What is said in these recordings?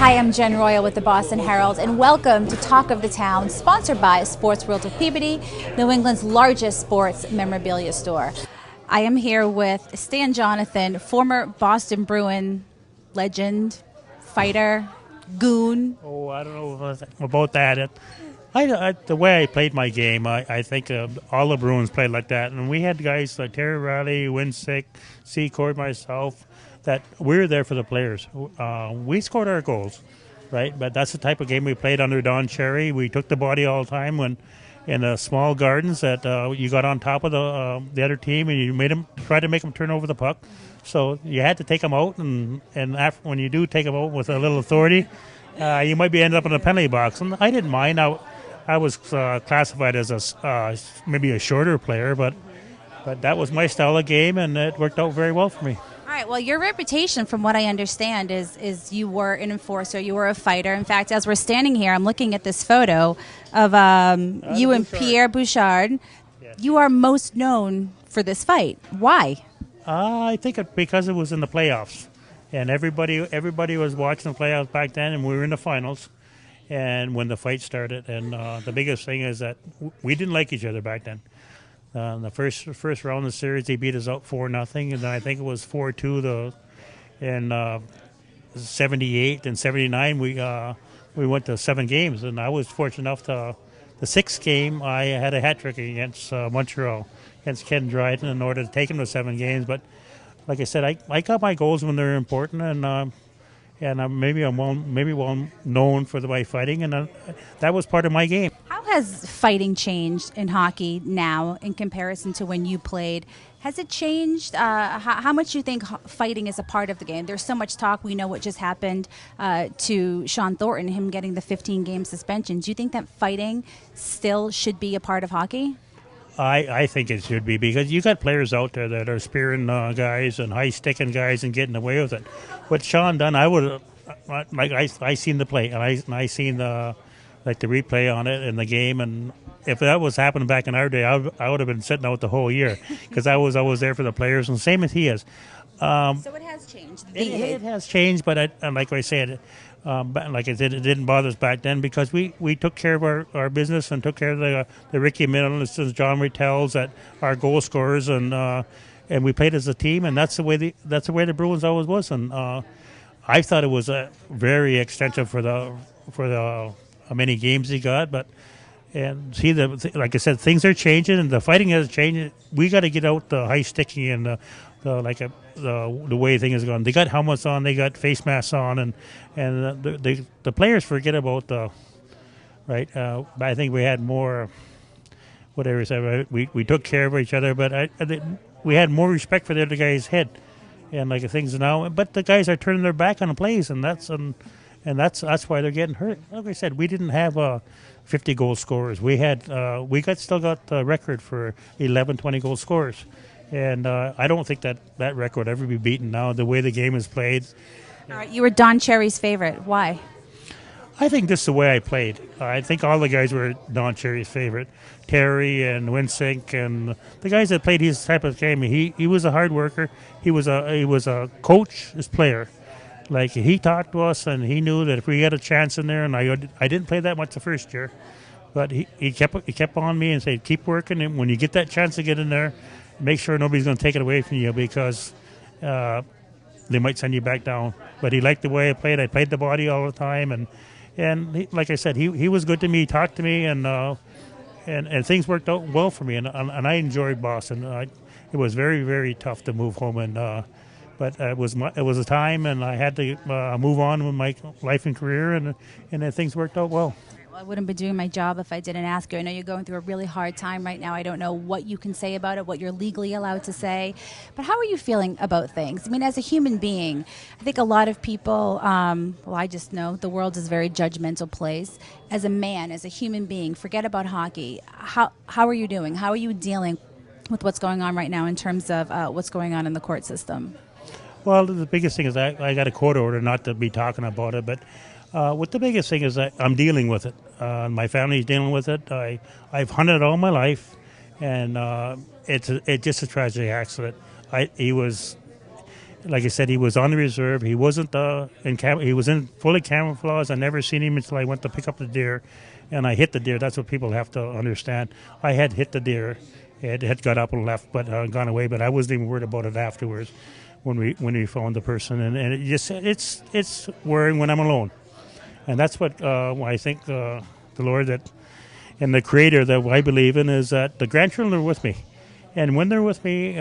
Hi, I'm Jen Royle with the Boston Herald, and welcome to Talk of the Town, sponsored by Sports World of Peabody, New England's largest sports memorabilia store. I am here with Stan Jonathan, former Boston Bruin legend, fighter, goon. Oh, I don't know about that. The way I played my game, I think all the Bruins played like that. And we had guys like Terry Riley, Winsick, Secord, myself, that we were there for the players. We scored our goals, right? But that's the type of game we played under Don Cherry. We took the body all the time when in the small gardens that you got on top of the other team and you tried to make them turn over the puck. So you had to take them out, and after, when you do take them out with a little authority, you might be ended up in a penalty box. And I didn't mind. I was classified as maybe a shorter player, but that was my style of game, and it worked out very well for me. All right, well, your reputation, from what I understand, is you were an enforcer, you were a fighter. In fact, as we're standing here, I'm looking at this photo of you and Pierre Bouchard. Yes. You are most known for this fight. Why? I think because it was in the playoffs, and everybody was watching the playoffs back then, and we were in the finals, and when the fight started. And the biggest thing is that we didn't like each other back then. The first round of the series, they beat us out 4-0, and then I think it was 4-2 in 78 and 79. We went to 7 games, and I was fortunate enough to the 6th game I had a hat trick against Montreal, against Ken Dryden, in order to take him to 7 games. But like I said, I got my goals when they're important, and maybe I'm well known for my fighting, and that was part of my game. How has fighting changed in hockey now in comparison to when you played? Has it changed? How much do you think fighting is a part of the game? There's so much talk. We know what just happened to Sean Thornton, him getting the 15-game suspension. Do you think that fighting still should be a part of hockey? I think it should be, because you got players out there that are spearing guys and high-sticking guys and getting away with it. What Sean done, I seen the play, and I seen the replay on it in the game, and if that was happening back in our day, I would have been sitting out the whole year, because I was there for the players, and same as he is. So it has changed. It has changed, but like I said, like I said, it didn't bother us back then, because we took care of our business and took care of the Ricky Middletons, John Retells, that our goal scorers, and we played as a team, and that's the way the Bruins always was. And I thought it was very extensive for the how many games he got, but and see like I said, things are changing and the fighting has changed. We got to get out the high sticking and the way things are going. They got helmets on, they got face masks on, and the players forget about the right. I think we had more, whatever said. We took care of each other, but we had more respect for the other guy's head, and like things now. But the guys are turning their back on the plays, and that's why they're getting hurt. Like I said, we didn't have 50 goal scorers. We still got the record for 11, 20 goal scorers. And I don't think that record will ever be beaten now, the way the game is played. All right, you were Don Cherry's favorite. Why? I think this is the way I played. I think all the guys were Don Cherry's favorite. Terry and Winsick and the guys that played his type of game. He was a hard worker. He was a coach, his player. Like, he talked to us, and he knew that if we had a chance in there, and I didn't play that much the first year, but he kept on me and said, keep working, and when you get that chance to get in there, make sure nobody's going to take it away from you, because they might send you back down. But he liked the way I played. I played the body all the time, and like I said, he was good to me. He talked to me, and things worked out well for me, and I enjoyed Boston. It was very, very tough to move home, but it was a time, and I had to move on with my life and career, and things worked out well. I wouldn't be doing my job if I didn't ask you. I know you're going through a really hard time right now. I don't know what you can say about it, what you're legally allowed to say. But how are you feeling about things? I mean, as a human being, I think a lot of people, I just know the world is a very judgmental place. As a man, as a human being, forget about hockey. How are you doing? How are you dealing with what's going on right now in terms of what's going on in the court system? Well, the biggest thing is I got a court order not to be talking about it, but what the biggest thing is that I'm dealing with it. My family's dealing with it. I've hunted all my life, and it's just a tragic accident. He was like I said, he was on the reserve. He wasn't he was in fully camouflage. I never seen him until I went to pick up the deer, and I hit the deer. That's what people have to understand. I had hit the deer. It had got up and left, but gone away. But I wasn't even worried about it afterwards when we found the person. And it just it's worrying when I'm alone, and that's what I think the Lord that and the Creator that I believe in is that the grandchildren are with me, and when they're with me.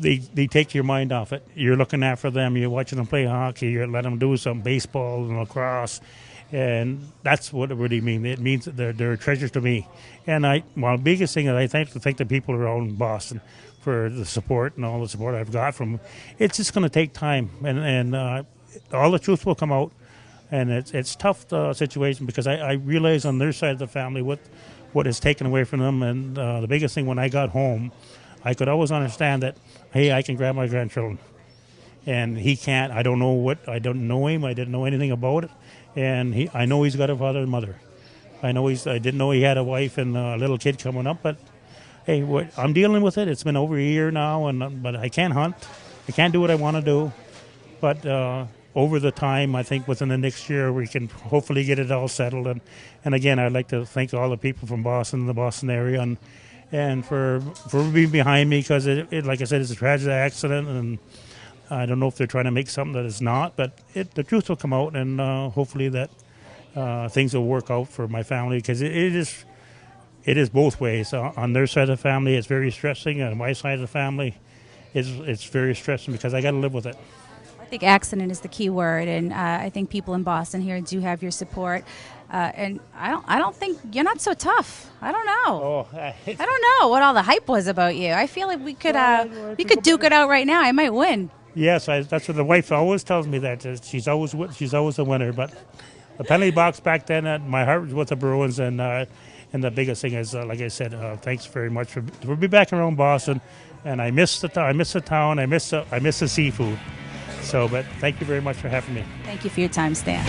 They take your mind off it. You're looking after them. You're watching them play hockey. You're letting them do some baseball and lacrosse, and that's what it really means. It means that they're treasures to me. And the biggest thing is I thank the people around Boston for the support and all the support I've got from them. It's just going to take time, and all the truth will come out. And it's tough situation because I realize on their side of the family what is taken away from them. And the biggest thing when I got home, I could always understand that, hey, I can grab my grandchildren, and he can't. I don't know I don't know him. I didn't know anything about it, and I know he's got a father and mother. I didn't know he had a wife and a little kid coming up, but hey, I'm dealing with it. It's been over a year now, but I can't hunt. I can't do what I want to do, but over the time, I think within the next year, we can hopefully get it all settled. And again, I'd like to thank all the people from Boston, the Boston area, and for being behind me because it like I said, it's a tragic accident, and I don't know if they're trying to make something that is not, but the truth will come out, and hopefully that things will work out for my family because it is both ways. On their side of the family, it's very stressing. On my side of the family, it's very stressing because I got to live with it. I think accident is the key word, and I think people in Boston here do have your support. And I don't think you're not so tough. I don't know. I don't know what all the hype was about you. I feel like we could duke it out right now. I might win. Yes, that's what the wife always tells me. That she's always a winner. But the penalty box back then, my heart was with the Bruins, and the biggest thing is, like I said, thanks very much for being back around Boston. And I miss the town. I miss the seafood. So, but thank you very much for having me. Thank you for your time, Stan.